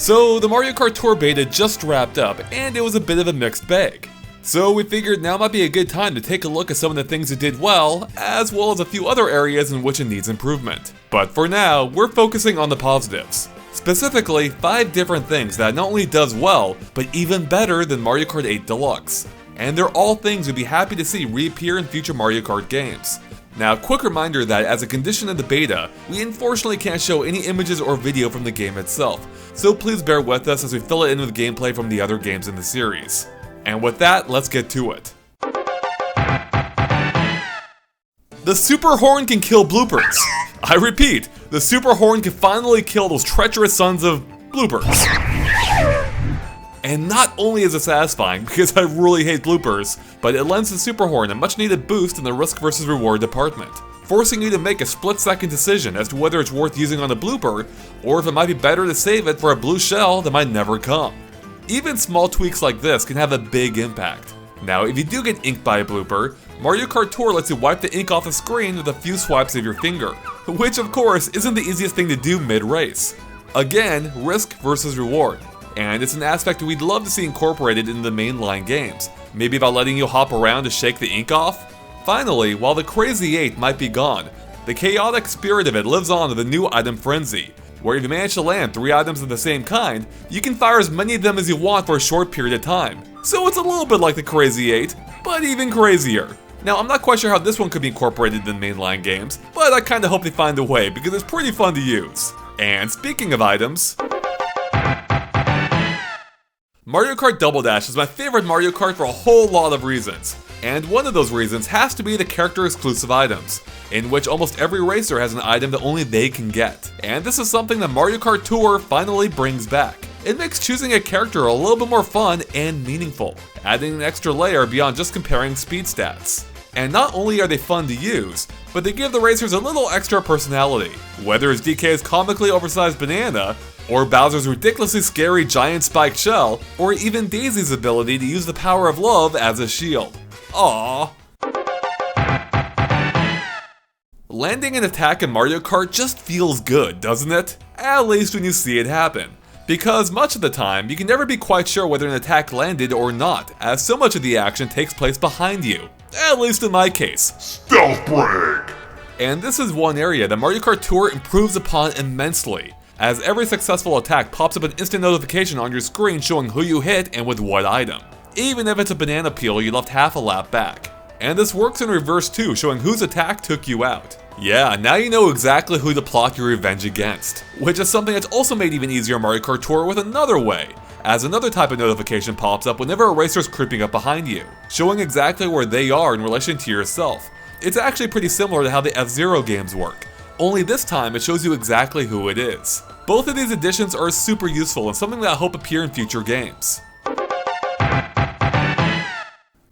So the Mario Kart Tour beta just wrapped up, and it was a bit of a mixed bag. So we figured now might be a good time to take a look at some of the things it did well as a few other areas in which it needs improvement. But for now, we're focusing on the positives. Specifically, 5 different things that not only does well, but even better than Mario Kart 8 Deluxe. And they're all things we'd be happy to see reappear in future Mario Kart games. Now, quick reminder that as a condition of the beta, we unfortunately can't show any images or video from the game itself, so please bear with us as we fill it in with gameplay from the other games in the series. And with that, let's get to it. The Super Horn can kill bloopers. I repeat, the Super Horn can finally kill those treacherous sons of bloopers. And not only is it satisfying, because I really hate bloopers, but it lends the Super Horn a much needed boost in the risk versus reward department, forcing you to make a split-second decision as to whether it's worth using on a blooper, or if it might be better to save it for a blue shell that might never come. Even small tweaks like this can have a big impact. Now, if you do get inked by a blooper, Mario Kart Tour lets you wipe the ink off the screen with a few swipes of your finger, which of course isn't the easiest thing to do mid-race. Again, risk versus reward. And it's an aspect we'd love to see incorporated in the mainline games, maybe by letting you hop around to shake the ink off. Finally, while the Crazy 8 might be gone, the chaotic spirit of it lives on with the new item Frenzy, where if you manage to land 3 items of the same kind, you can fire as many of them as you want for a short period of time. So it's a little bit like the Crazy 8, but even crazier. Now, I'm not quite sure how this one could be incorporated in the mainline games, but I kinda hope they find a way because it's pretty fun to use. And speaking of items, Mario Kart Double Dash is my favorite Mario Kart for a whole lot of reasons. And one of those reasons has to be the character-exclusive items, in which almost every racer has an item that only they can get. And this is something that Mario Kart Tour finally brings back. It makes choosing a character a little bit more fun and meaningful, adding an extra layer beyond just comparing speed stats. And not only are they fun to use, but they give the racers a little extra personality, whether it's DK's comically oversized banana, or Bowser's ridiculously scary giant spiked shell, or even Daisy's ability to use the power of love as a shield. Aww. Landing an attack in Mario Kart just feels good, doesn't it? At least when you see it happen. Because much of the time, you can never be quite sure whether an attack landed or not, as so much of the action takes place behind you. At least in my case. Stealth break! And this is one area that Mario Kart Tour improves upon immensely, as every successful attack pops up an instant notification on your screen showing who you hit and with what item, even if it's a banana peel you left half a lap back. And this works in reverse too, showing whose attack took you out. Yeah, now you know exactly who to plot your revenge against, which is something that's also made even easier in Mario Kart Tour with another way, as another type of notification pops up whenever a racer's creeping up behind you, showing exactly where they are in relation to yourself. It's actually pretty similar to how the F-Zero games work, only this time it shows you exactly who it is. Both of these additions are super useful and something that I hope appear in future games.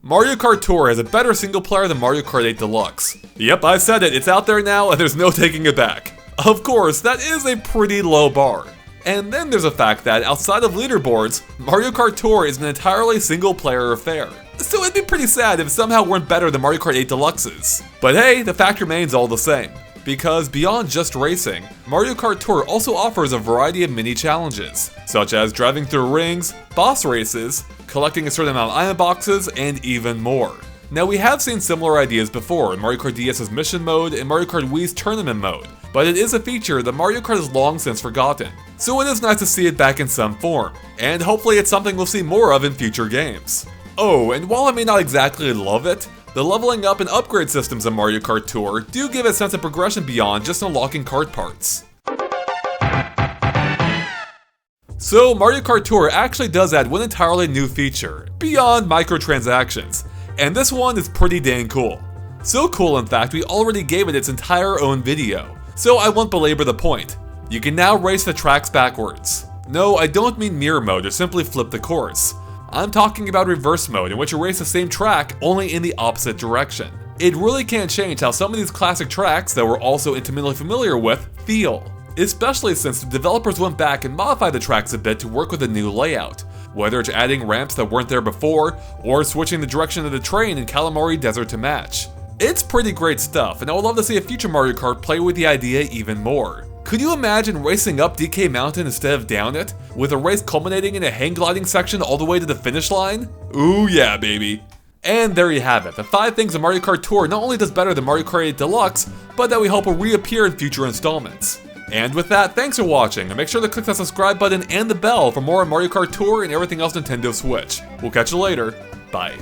Mario Kart Tour has a better single player than Mario Kart 8 Deluxe. Yep, I said it, it's out there now and there's no taking it back. Of course, that is a pretty low bar. And then there's the fact that outside of leaderboards, Mario Kart Tour is an entirely single player affair. So it'd be pretty sad if it somehow weren't better than Mario Kart 8 Deluxe's. But hey, the fact remains all the same. Because beyond just racing, Mario Kart Tour also offers a variety of mini challenges, such as driving through rings, boss races, collecting a certain amount of item boxes, and even more. Now, we have seen similar ideas before in Mario Kart DS's Mission Mode and Mario Kart Wii's Tournament Mode, but it is a feature that Mario Kart has long since forgotten, so it is nice to see it back in some form, and hopefully it's something we'll see more of in future games. Oh, and while I may not exactly love it, the leveling up and upgrade systems in Mario Kart Tour do give a sense of progression beyond just unlocking kart parts. So Mario Kart Tour actually does add one entirely new feature, beyond microtransactions, and this one is pretty dang cool. So cool in fact we already gave it its entire own video, so I won't belabor the point. You can now race the tracks backwards. No, I don't mean mirror mode or simply flip the course. I'm talking about reverse mode, in which you race the same track, only in the opposite direction. It really can't change how some of these classic tracks that we're also intimately familiar with feel, especially since the developers went back and modified the tracks a bit to work with a new layout, whether it's adding ramps that weren't there before, or switching the direction of the train in Calamari Desert to match. It's pretty great stuff, and I would love to see a future Mario Kart play with the idea even more. Could you imagine racing up DK Mountain instead of down it, with a race culminating in a hang gliding section all the way to the finish line? Ooh yeah, baby. And there you have it, the 5 things that Mario Kart Tour not only does better than Mario Kart 8 Deluxe, but that we hope will reappear in future installments. And with that, thanks for watching, and make sure to click that subscribe button and the bell for more on Mario Kart Tour and everything else Nintendo Switch. We'll catch you later. Bye.